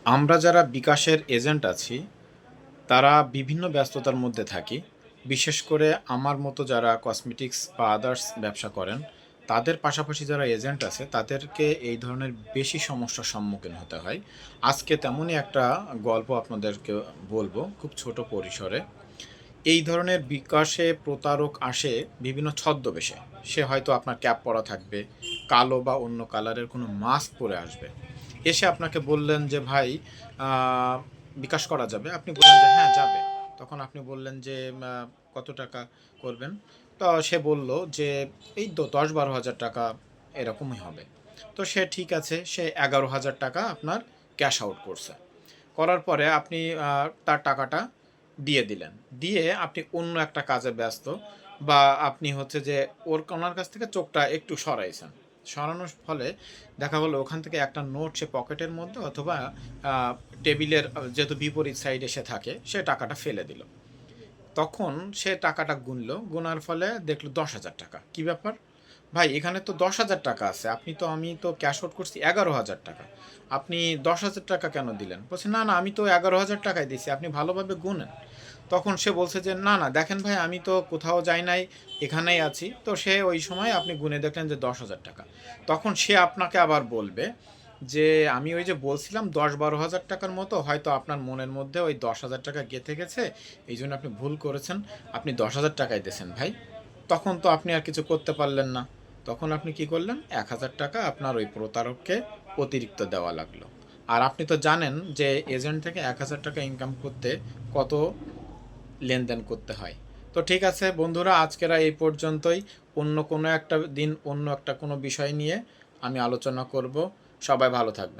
আমরা যারা বিকাশের এজেন্ট আছি, তারা বিভিন্ন ব্যস্ততার মধ্যে থাকি। বিশেষ করে আমার মতো যারা কসমেটিক্স বা আদার্স ব্যবসা করেন, তাদের পাশাপাশি যারা এজেন্ট আছে, তাদেরকে এই ধরনের বেশি সমস্যার সম্মুখীন হতে হয়। আজকে তেমনই একটা গল্প আপনাদেরকে বলবো, খুব ছোট পরিসরে। এই ধরনের বিকাশে প্রতারক আসে বিভিন্ন ছদ্মবেশে। সে হয়তো আপনার ক্যাপ পরা থাকবে, কালো বা অন্য কালারের কোনো মাস্ক পরে আসবে। এসে আপনাকে বললেন যে, "ভাই, আ বিকাশ করা যাবে?" আপনি বললেন যে, "হ্যাঁ, যাবে।" তখন আপনি বললেন যে, "কত টাকা করবেন?" তো সে বলল যে, "এই তো ১০-১২ হাজার টাকা এরকমই হবে।" তো সে ঠিক আছে, সে ১১,০০০ টাকা আপনার ক্যাশ আউট করছে। করার পরে আপনি তার টাকাটা দিয়ে দিলেন। দিয়ে আপনি অন্য একটা কাজে ব্যস্ত, বা আপনি হচ্ছে যে ওনার কাছ থেকে চোখটা একটু সরাইছেন। সরানোর ফলে দেখা হলো ওখান থেকে একটা নোট সে পকেটের মধ্যে অথবা আ টেবিলের যেহেতু বিপরীত সাইডে সে থাকে, সে টাকাটা ফেলে দিল। তখন সে টাকাটা গুনল। গোনার ফলে দেখল ৳১০,০০০ টাকা। কি ব্যাপার? ভাই, এখানে তো ৳১০,০০০ টাকা আছে। আমি তো ক্যাশ আউট করছি ৳১১,০০০ টাকা। আপনি ৳১০,০০০ টাকা কেন দিলেন? বলছে, "না, না, আমি তো ৳১১,০০০ টাকাই দিছি। আপনি ভালোভাবে গুনেন।" তখন সে বলছে যে, "না, না, দেখেন ভাই, আমি তো কোথাও যাই নাই, এখানেই আছি।" তো সে ওই সময় আপনি গুনে দেখলেন যে ৳১০,০০০ টাকা। তখন সে আপনাকে আবার বলবে যে, "আমি ওই যে বলছিলাম ১০-১২ হাজার টাকার মতো, হয়তো আপনার মনের মধ্যে ওই ১০,০০০ টাকা গেঁথে গেছে। এইজন্য আপনি ভুল করেছেন। আপনি ১০,০০০ টাকাই দিয়েছেন ভাই।" তখন তো আপনি আর কিছু করতে পারলেন না। তখন আপনি কি করলেন? ৳১,০০০ টাকা আপনার ওই প্রতারককে অতিরিক্ত দেওয়া লাগলো। আর আপনি তো জানেন যে এজেন্ট থেকে ৳১,০০০ টাকা ইনকাম করতে কত লেনদেন করতে হয়। তো ঠিক আছে বন্ধুরা, আজকের এই পর্যন্তই। অন্য কোনো একটা দিন অন্য একটা কোনো বিষয় নিয়ে আমি আলোচনা করব। সবাই ভালো থাকবেন।